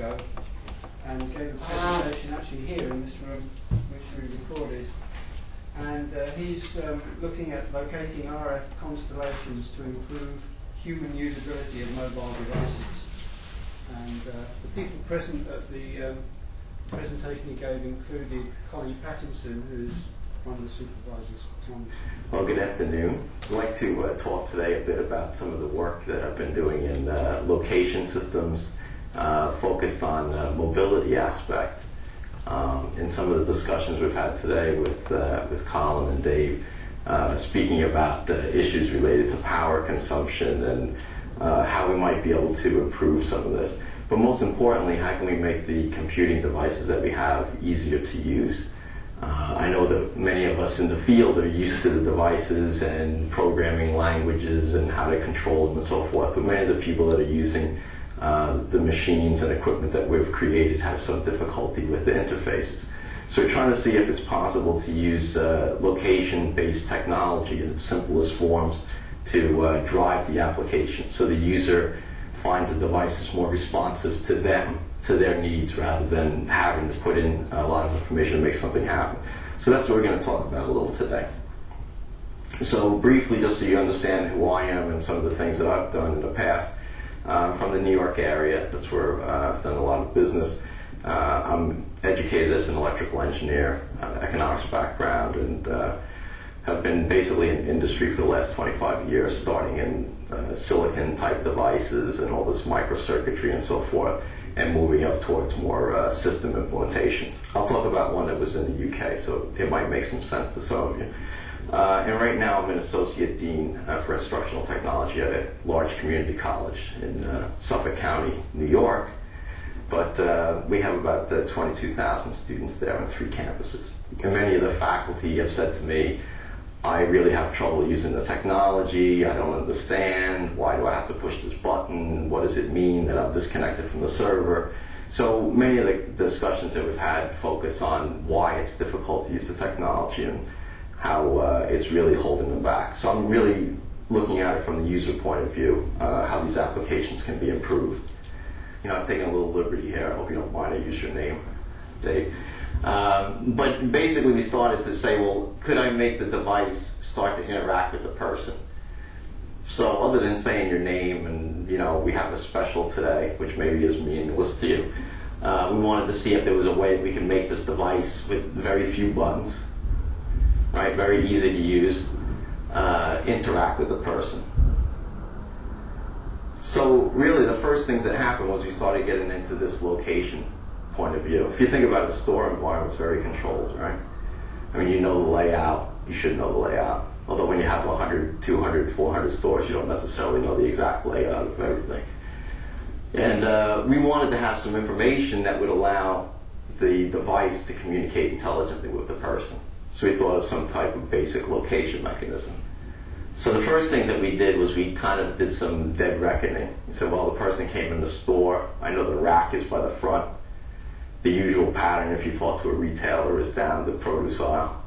ago, and gave a presentation actually here in this room, which we recorded. And he's looking at locating RF constellations to improve human usability of mobile devices. And the people present at the presentation he gave included Colin Pattinson, who's one of the supervisors. Well, good afternoon. I'd like to talk today a bit about some of the work that I've been doing in location systems focused on mobility aspect. In some of the discussions we've had today with Colin and Dave, speaking about issues related to power consumption and how we might be able to improve some of this. But most importantly, how can we make the computing devices that we have easier to use? I know that many of us in the field are used to the devices and programming languages and how to control them and so forth, but many of the people that are using the machines and equipment that we've created have some difficulty with the interfaces. So we're trying to see if it's possible to use location-based technology in its simplest forms to drive the application, so the user finds the device is more responsive to them, to their needs, rather than having to put in a lot of information to make something happen. So that's what we're going to talk about a little today. So briefly, just so you understand who I am and some of the things that I've done in the past, I'm from the New York area. That's where I've done a lot of business. I'm educated as an electrical engineer, economics background, and have been basically in industry for the last 25 years, starting in silicon type devices and all this microcircuitry and so forth, and moving up towards more system implementations. I'll talk about one that was in the UK, so it might make some sense to some of you. And right now I'm an associate dean for instructional technology at a large community college in Suffolk County, New York. But we have about 22,000 students there on 3 campuses. And many of the faculty have said to me, I really have trouble using the technology, I don't understand, why do I have to push this button, what does it mean that I'm disconnected from the server? So many of the discussions that we've had focus on why it's difficult to use the technology and how it's really holding them back. So I'm really looking at it from the user point of view, how these applications can be improved. You know, I'm taking a little liberty here, I hope you don't mind I use your name, Dave. But basically we started to say, well, could I make the device start to interact with the person? So other than saying your name and, you know, we have a special today, which maybe is meaningless to you, we wanted to see if there was a way we could make this device with very few buttons, right, very easy to use, interact with the person. So really the first things that happened was we started getting into this location point of view. If you think about the store environment, it's very controlled, right? I mean, you know the layout, you should know the layout. Although when you have 100, 200, 400 stores, you don't necessarily know the exact layout of everything. And we wanted to have some information that would allow the device to communicate intelligently with the person. So we thought of some type of basic location mechanism. So the first things that we did was we kind of did some dead reckoning. We said, well, the person came in the store, I know the rack is by the front. The usual pattern, if you talk to a retailer, is down the produce aisle.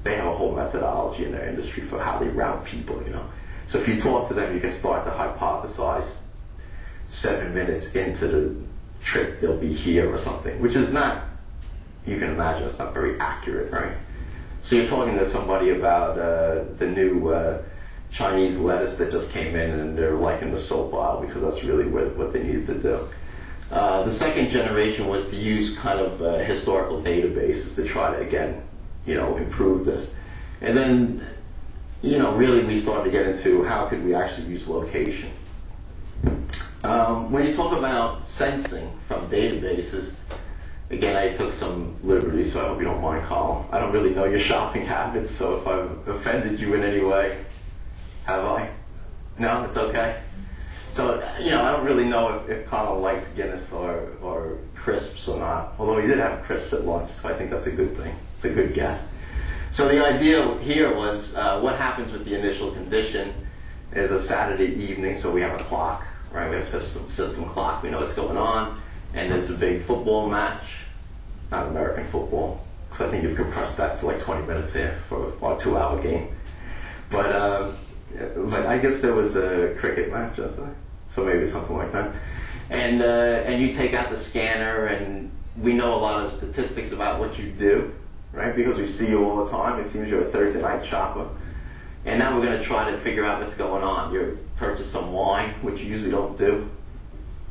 They have a whole methodology in their industry for how they route people, you know. So if you talk to them, you can start to hypothesize 7 minutes into the trip they'll be here or something, which is not, you can imagine it's not very accurate, right? So you're talking to somebody about the new Chinese lettuce that just came in and they're liking the soap aisle because that's really what they needed to do. The second generation was to use kind of historical databases to try to, again, you know, improve this. And then, you know, really we started to get into how could we actually use location. When you talk about sensing from databases, again, I took some liberties, so I hope you don't mind, Colin. I don't really know your shopping habits, so if I've offended you in any way, have I? No, it's okay. So, you know, I don't really know if Colin likes Guinness or crisps or not, although he did have crisps at lunch, so I think that's a good thing. It's a good guess. So the idea here was what happens with the initial condition is a Saturday evening, so we have a clock, right? We have a system clock, we know what's going on, and there's a big football match, not American football, because I think you've compressed that to like 20 minutes here for a 2-hour game. But I guess there was a cricket match, wasn't there? So maybe something like that. And you take out the scanner, and we know a lot of statistics about what you do, right? Because we see you all the time. It seems you're a Thursday night shopper. And now we're going to try to figure out what's going on. You purchase some wine, which you usually don't do.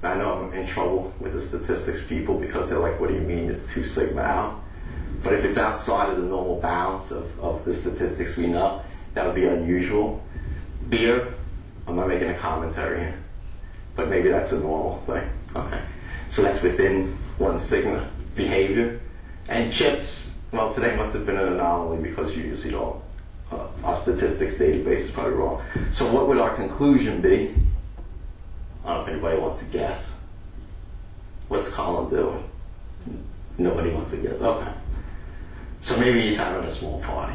I know I'm in trouble with the statistics people because they're like, what do you mean it's 2 sigma out? But if it's outside of the normal bounds of the statistics we know, that would be unusual. Beer, I'm not making a commentary here, but maybe that's a normal thing. Okay, so that's within 1 sigma behavior. And chips, well, today must have been an anomaly because you usually don't. Our statistics database is probably wrong. So what would our conclusion be? I don't know if anybody wants to guess. What's Colin doing? Nobody wants to guess. Okay. So maybe he's having a small party.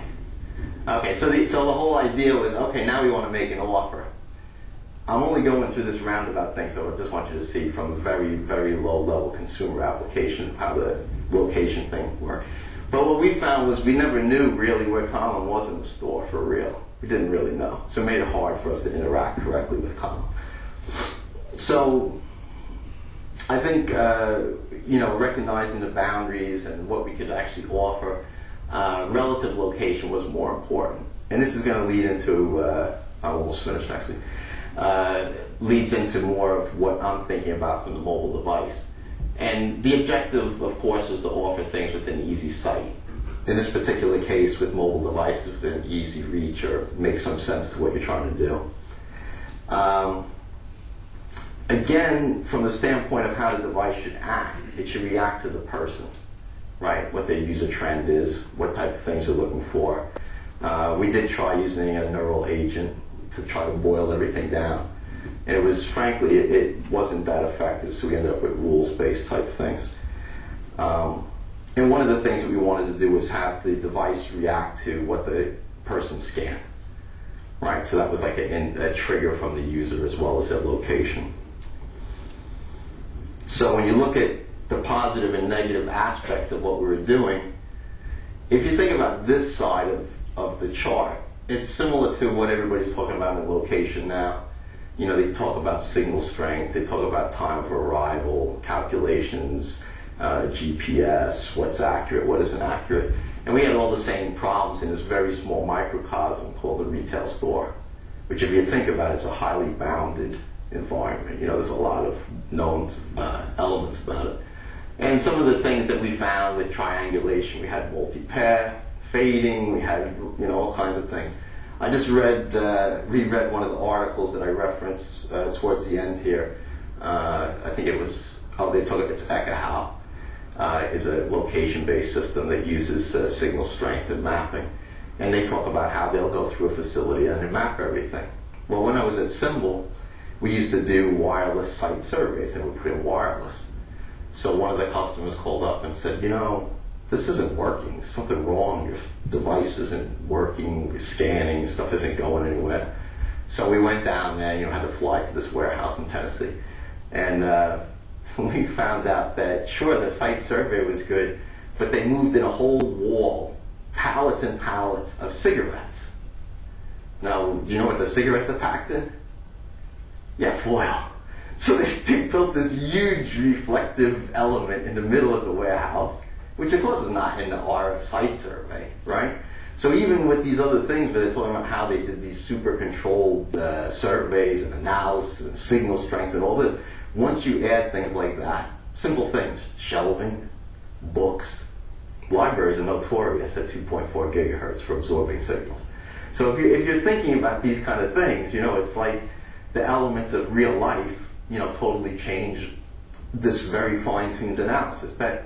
Okay, so the whole idea was, okay, now we want to make an offer. I'm only going through this roundabout thing, so I just want you to see from a very, very low-level consumer application how the location thing worked. But what we found was we never knew really where Colin was in the store for real. We didn't really know. So it made it hard for us to interact correctly with Colin. So I think, recognizing the boundaries and what we could actually offer, relative location was more important. And this is going to lead into, I'm almost finished actually, leads into more of what I'm thinking about from the mobile device. And the objective, of course, was to offer things within easy sight. In this particular case, with mobile devices within easy reach or make some sense to what you're trying to do. Again, from the standpoint of how the device should act, it should react to the person, right? What their user trend is, what type of things they're looking for. We did try using a neural agent to try to boil everything down. And it was, frankly, it wasn't that effective, so we ended up with rules-based type things. And one of the things that we wanted to do was have the device react to what the person scanned, right? So that was like a trigger from the user as well as their location. So when you look at the positive and negative aspects of what we were doing, if you think about this side of the chart, it's similar to what everybody's talking about in location now. You know, they talk about signal strength, they talk about time of arrival, calculations, GPS, what's accurate, what isn't accurate. And we had all the same problems in this very small microcosm called the retail store, which if you think about it, it's a highly bounded environment. You know, there's a lot of known elements about it. And some of the things that we found with triangulation, we had multipath, fading, we had, all kinds of things. I just reread one of the articles that I referenced towards the end here. I think it was, it's Ekahau, is a location-based system that uses signal strength and mapping. And they talk about how they'll go through a facility and they map everything. Well, when I was at Symbol, we used to do wireless site surveys and we put in wireless. So one of the customers called up and said, this isn't working. There's something wrong. Your device isn't working. Your scanning stuff isn't going anywhere. So we went down there, had to fly to this warehouse in Tennessee. And we found out that, sure, the site survey was good, but they moved in a whole wall, pallets and pallets of cigarettes. Now, do you know what the cigarettes are packed in? Yeah, foil. So they built this huge reflective element in the middle of the warehouse, which of course is not in the RF site survey, right? So even with these other things, where they're talking about how they did these super controlled surveys and analysis and signal strengths and all this, once you add things like that, simple things, shelving, books, libraries are notorious at 2.4 gigahertz for absorbing signals. So if you're thinking about these kind of things, it's like the elements of real life, totally change this very fine-tuned analysis. That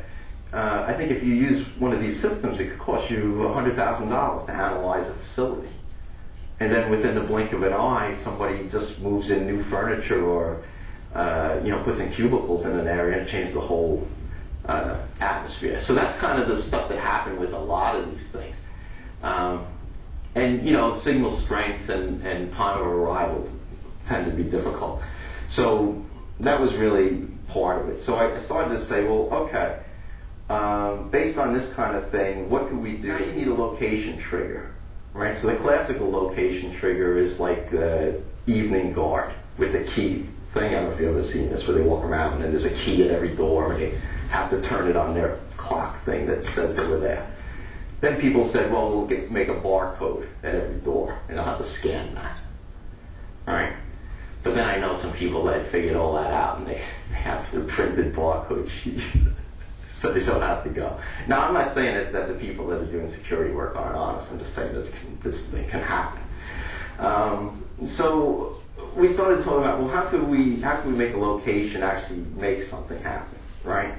I think if you use one of these systems, it could cost you $100,000 to analyze a facility. And then within the blink of an eye, somebody just moves in new furniture or puts in cubicles in an area and changes the whole atmosphere. So that's kind of the stuff that happened with a lot of these things. And signal strengths and time of arrival tend to be difficult. So that was really part of it. So I started to say, well, okay, based on this kind of thing, what can we do? Now you need a location trigger, right? So the classical location trigger is like the evening guard with the key thing. I don't know if you've ever seen this, where they walk around and there's a key at every door and they have to turn it on their clock thing that says they were there. Then people said, well, we'll make a barcode at every door and they'll have to scan that. All right? But then I know some people that figured all that out and they have the printed barcode sheets so they don't have to go. Now, I'm not saying that the people that are doing security work aren't honest. I'm just saying that this thing can happen. So we started talking about, well, how could we make a location actually make something happen, right?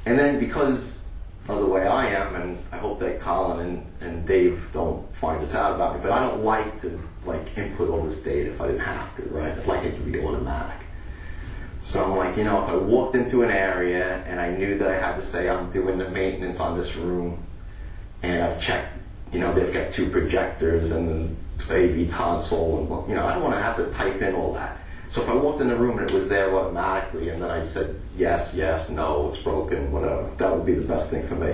And then because of the way I am, and I hope that Colin and Dave don't find this out about me, but I don't like to input all this data if I didn't have to, right? I'd like it to be automatic. So I'm like, if I walked into an area and I knew that I had to say I'm doing the maintenance on this room, and I've checked, they've got 2 projectors and an AV console, and I don't want to have to type in all that. So if I walked in the room and it was there automatically, and then I said yes, yes, no, it's broken, whatever, that would be the best thing for me.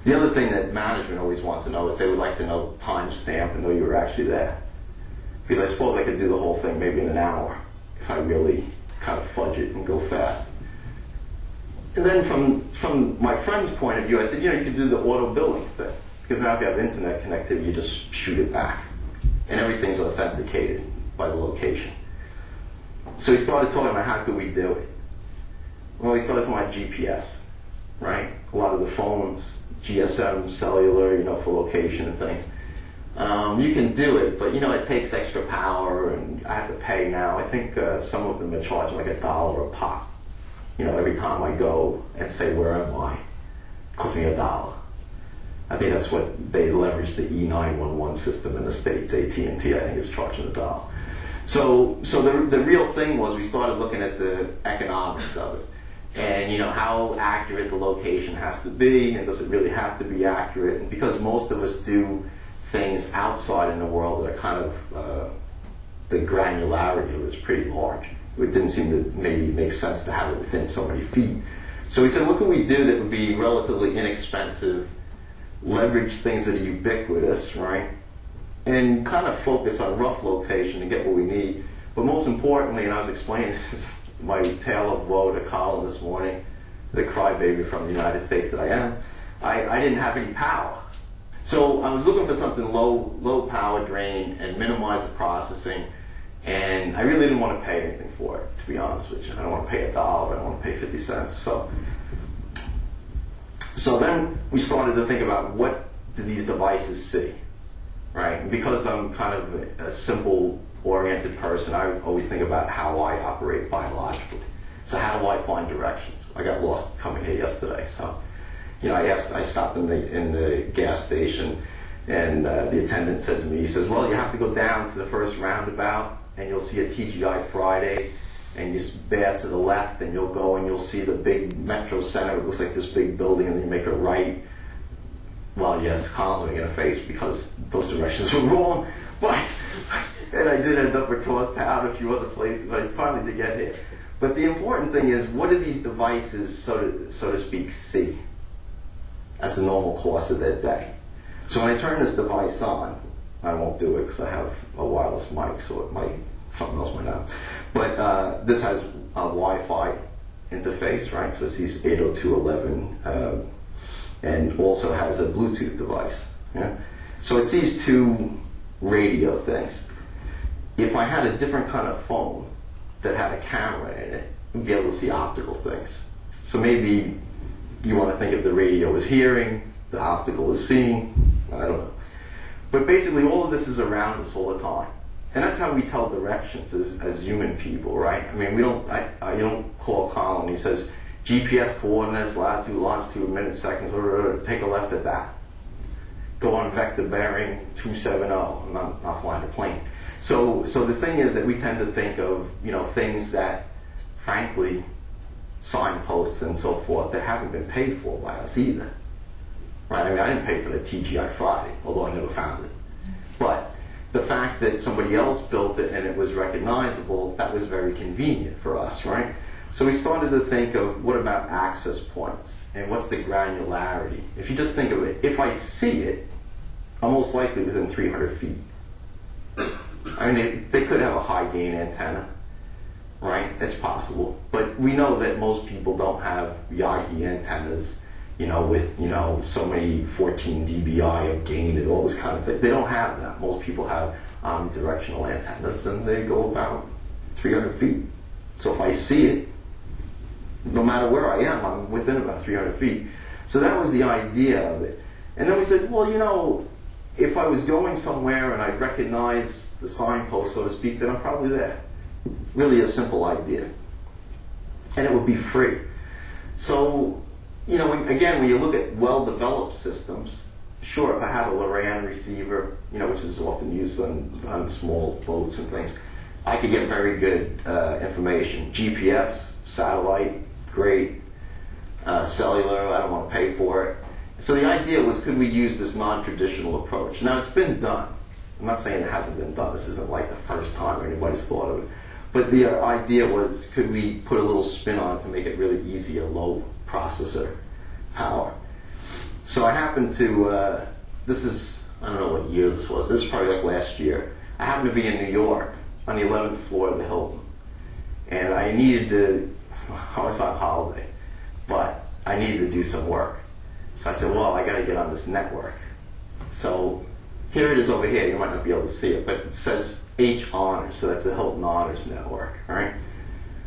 The other thing that management always wants to know is they would like to know timestamp and know you were actually there. Because I suppose I could do the whole thing maybe in an hour if I really kind of fudge it and go fast. And then from my friend's point of view, I said, you could do the auto billing thing. Because now if you have internet connectivity, you just shoot it back. And everything's authenticated by the location. So we started talking about how could we do it. Well, we started talking about GPS, right? A lot of the phones, GSM, cellular, for location and things. You can do it, but it takes extra power, and I have to pay now. I think some of them are charging like $1 a pop. Every time I go and say where am I, it costs me $1. I think that's what they leverage the E911 system in the States. AT&T, I think, is charging $1. So the real thing was we started looking at the economics of it, and how accurate the location has to be, and does it really have to be accurate? And because most of us do things outside in the world that are kind of the granularity of it's pretty large. It didn't seem to maybe make sense to have it within so many feet. So we said, what can we do that would be relatively inexpensive, leverage things that are ubiquitous, right? And kind of focus on rough location and get what we need. But most importantly, and I was explaining this, my tale of woe to Colin this morning, the crybaby from the United States that I am, I didn't have any power. So I was looking for something low power drain and minimize the processing, and I really didn't want to pay anything for it, to be honest with you. I don't want to pay $1, I don't want to pay 50 cents. So then we started to think about what do these devices see, right? And because I'm kind of a simple oriented person, I always think about how I operate biologically. So how do I find directions? I got lost coming here yesterday, so I stopped in the gas station, and the attendant said to me, he says, well, you have to go down to the first roundabout, and you'll see a TGI Friday, and you bear to the left, and you'll go and you'll see the big Metro Center. It looks like this big building, and then you make a right. Well, yes, Colin's making a face because those directions were wrong, and I did end up across town a few other places, but I finally did get here. But the important thing is, what do these devices, so to speak, see as a normal course of their day? So when I turn this device on, I won't do it because I have a wireless mic, so something else might not. But this has a Wi-Fi interface, right? So it sees 802.11, and also has a Bluetooth device. Yeah? So it sees 2 radio things. If I had a different kind of phone that had a camera in it, you'd be able to see optical things. So maybe you want to think of the radio as hearing, the optical as seeing, I don't know. But basically all of this is around us all the time. And that's how we tell directions as human people, right? I mean, you don't call Colin, he says, GPS coordinates, latitude, longitude, minutes, seconds, take a left at that. Go on vector bearing 270, I'm not flying a plane. So the thing is that we tend to think of, things that, frankly, signposts and so forth that haven't been paid for by us either. Right? I mean, I didn't pay for the TGI Friday, although I never found it. But the fact that somebody else built it and it was recognizable, that was very convenient for us, right? So we started to think of, what about access points? And what's the granularity? If you just think of it, if I see it, I'm most likely within 300 feet. I mean, they could have a high gain antenna, right? It's possible. But we know that most people don't have Yagi antennas, with, so many 14 dBi of gain and all this kind of thing. They don't have that. Most people have omnidirectional antennas, and they go about 300 feet. So if I see it, no matter where I am, I'm within about 300 feet. So that was the idea of it. And then we said, well, if I was going somewhere and I recognize the signpost, so to speak, then I'm probably there. Really a simple idea. And it would be free. So, again, when you look at well-developed systems, sure, if I had a Loran receiver, which is often used on small boats and things, I could get very good information. GPS, satellite, great. Cellular, I don't want to pay for it. So the idea was, could we use this non-traditional approach? Now, it's been done. I'm not saying it hasn't been done. This isn't like the first time anybody's thought of it. But the idea was, could we put a little spin on it to make it really easy, a low processor power? So I happened to, I don't know what year this was. This is probably like last year. I happened to be in New York on the 11th floor of the Hilton. And I needed to, I was on holiday, but I needed to do some work. So I said, well, I got to get on this network. So here it is over here. You might not be able to see it, but it says H Honors, so that's the Hilton Honors Network, all right?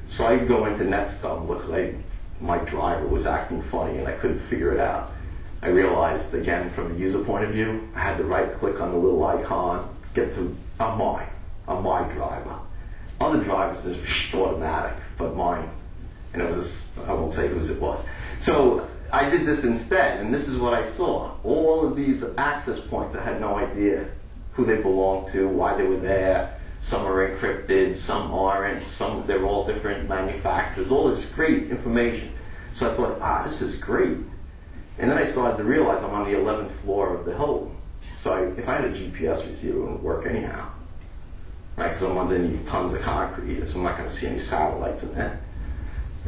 So I go into NetStumble because my driver was acting funny and I couldn't figure it out. I realized, again, from the user point of view, I had to right-click on the little icon, get to, I'm my driver. Other drivers is just automatic, but mine, and it was, I won't say whose it was. So I did this instead, and this is what I saw. All of these access points, I had no idea who they belonged to, why they were there. Some are encrypted, some aren't, they're all different manufacturers, all this great information. So I thought, this is great. And then I started to realize I'm on the 11th floor of the Hilton. So if I had a GPS receiver, it wouldn't work anyhow. Right, because I'm underneath tons of concrete, so I'm not going to see any satellites in there.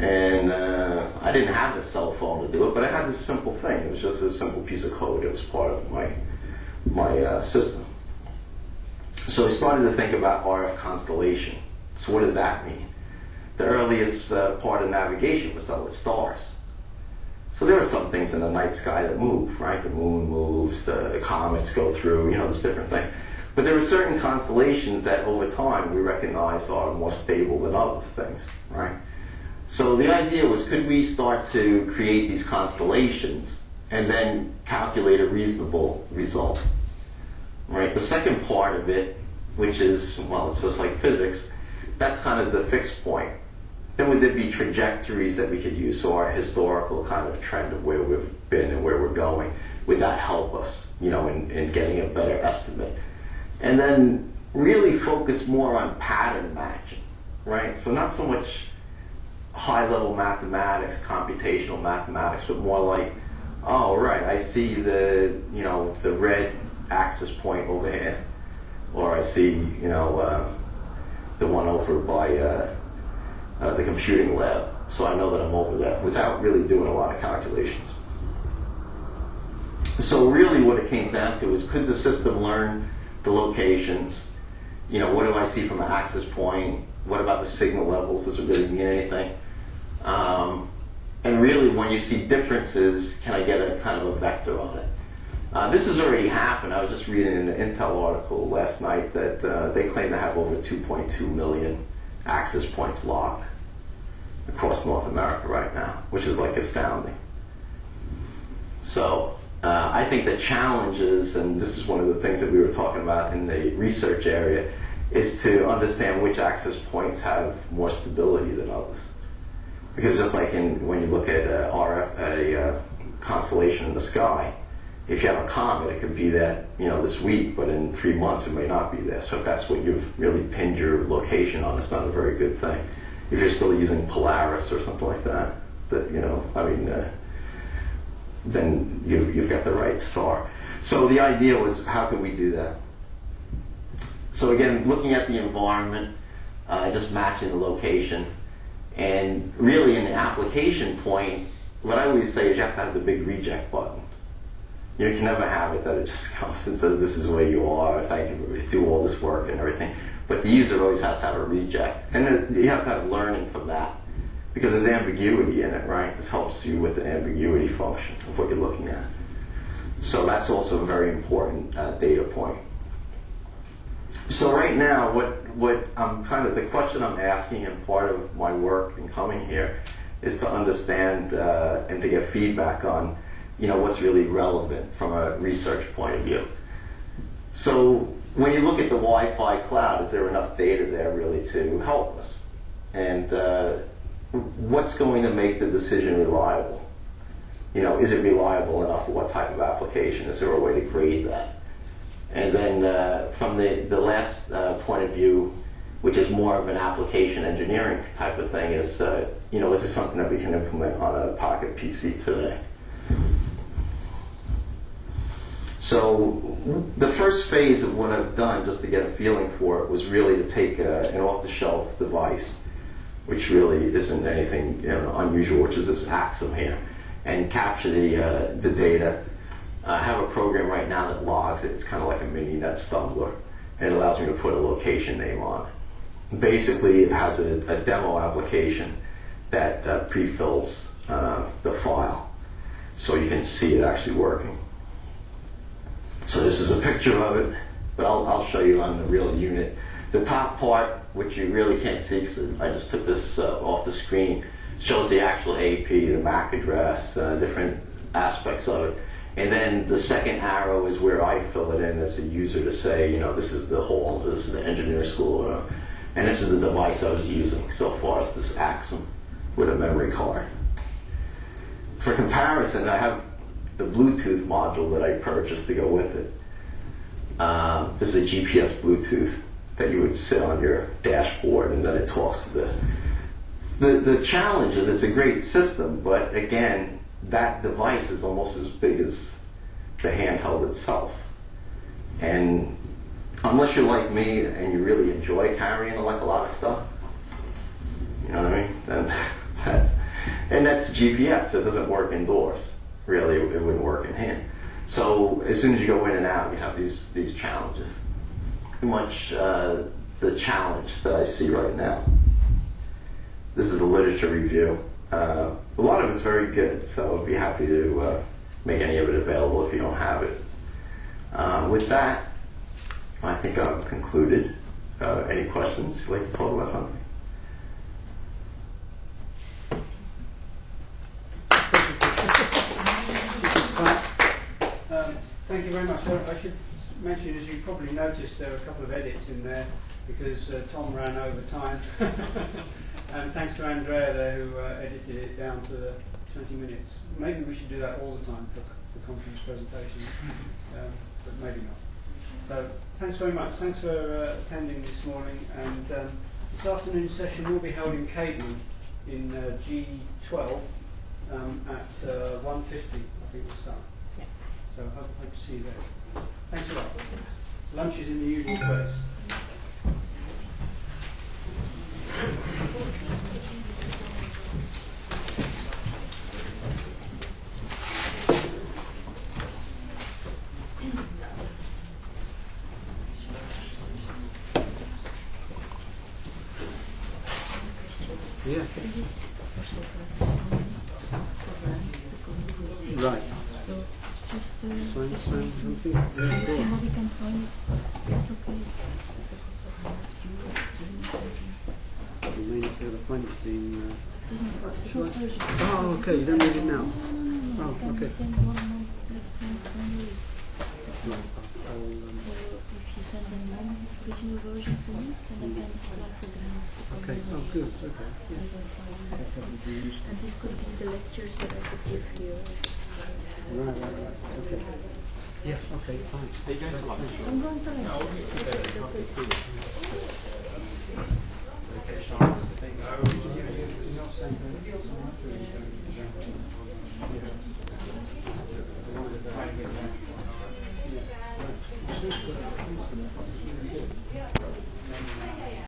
And I didn't have a cell phone to do it, but I had this simple thing. It was just a simple piece of code. It was part of my system. So I started to think about RF constellation. So what does that mean? The earliest part of navigation was done with stars. So there are some things in the night sky that move, right? The moon moves, the comets go through, there's different things. But there are certain constellations that over time we recognize are more stable than other things, right? So the idea was, could we start to create these constellations and then calculate a reasonable result, right? The second part of it, which is, well, it's just like physics, that's kind of the fixed point. Then would there be trajectories that we could use, so our historical kind of trend of where we've been and where we're going, would that help us, in getting a better estimate? And then really focus more on pattern matching, right? So not so much high-level mathematics, computational mathematics, but more like, oh, right, I see the red axis point over here, or I see, the one over by the computing lab, so I know that I'm over there without really doing a lot of calculations. So really what it came down to is, could the system learn the locations? What do I see from an access point? What about the signal levels? Does it really mean anything? And really, when you see differences, can I get a kind of a vector on it? This has already happened. I was just reading an Intel article last night that they claim to have over 2.2 million access points locked across North America right now, which is like astounding. So I think the challenges, and this is one of the things that we were talking about in the research area, is to understand which access points have more stability than others. Because just like when you look at a constellation in the sky, if you have a comet, it could be there, this week, but in 3 months it may not be there. So if that's what you've really pinned your location on, it's not a very good thing. If you're still using Polaris or something like that, then you've got the right star. So the idea was, how can we do that? So again, looking at the environment, just matching the location, and really in the application point, what I always say is you have to have the big reject button. You can never have it that it just comes and says, this is where you are, thank you, do all this work and everything. But the user always has to have a reject. And you have to have learning from that, because there's ambiguity in it, right? This helps you with the ambiguity function of what you're looking at. So that's also a very important data point. So right now, what I'm the question I'm asking, and part of my work in coming here, is to understand and to get feedback on, what's really relevant from a research point of view. So when you look at the Wi-Fi cloud, is there enough data there really to help us? And what's going to make the decision reliable? Is it reliable enough for what type of application? Is there a way to grade that? And then from the last point of view, which is more of an application engineering type of thing, is is this something that we can implement on a pocket PC today? So the first phase of what I've done, just to get a feeling for it, was really to take an off-the-shelf device, which really isn't anything unusual, which is this Axum here, and capture the data. I have a program right now that logs it. It's kind of like a mini net stumbler, and it allows me to put a location name on it. Basically, it has a demo application that pre-fills the file, so you can see it actually working. So this is a picture of it, but I'll show you on the real unit. The top part, which you really can't see because I just took this off the screen, shows the actual AP, the MAC address, different aspects of it. And then the second arrow is where I fill it in as a user to say, this is the hall, this is the engineer school, and this is the device I was using so far as this Axum with a memory card. For comparison, I have the Bluetooth module that I purchased to go with it. This is a GPS Bluetooth that you would sit on your dashboard, and then it talks to this. The challenge is it's a great system, but again, that device is almost as big as the handheld itself. And unless you're like me and you really enjoy carrying like a lot of stuff, you know what I mean? Then that's GPS, so it doesn't work indoors. Really, it wouldn't work in hand. So as soon as you go in and out, you have these challenges. Pretty much the challenge that I see right now. This is a literature review. A lot of it's very good, so I'd be happy to make any of it available if you don't have it. With that, I think I've concluded. Any questions? You'd like to talk about something? Thank you very much. I should mention, as you probably noticed, there are a couple of edits in there because Tom ran over time. And thanks to Andrea there, who edited it down to the 20 minutes. Maybe we should do that all the time for conference presentations, but maybe not. So thanks very much. Thanks for attending this morning. And this afternoon session will be held in Cadenham in G12 at 1:50. I think we'll start. So hope to see you there. Thanks a lot. Lunch is in the usual place. Yeah. Right. So just sign something. Yeah, if you can sign it, that's okay. You may not be able to find it in. Short version. Oh, okay. You don't need it now. No. Oh, okay. Send one more next time from you. Right. So if you send them one original version to me, then I can apply for them. Okay. Oh, good. Okay. Yeah. And this could be the lectures that I could give here. Right. Okay. Yeah. Okay. Fine. Are you going to lunch? I'm going to lunch. Okay, Sean. You're not saying anything else, aren't you?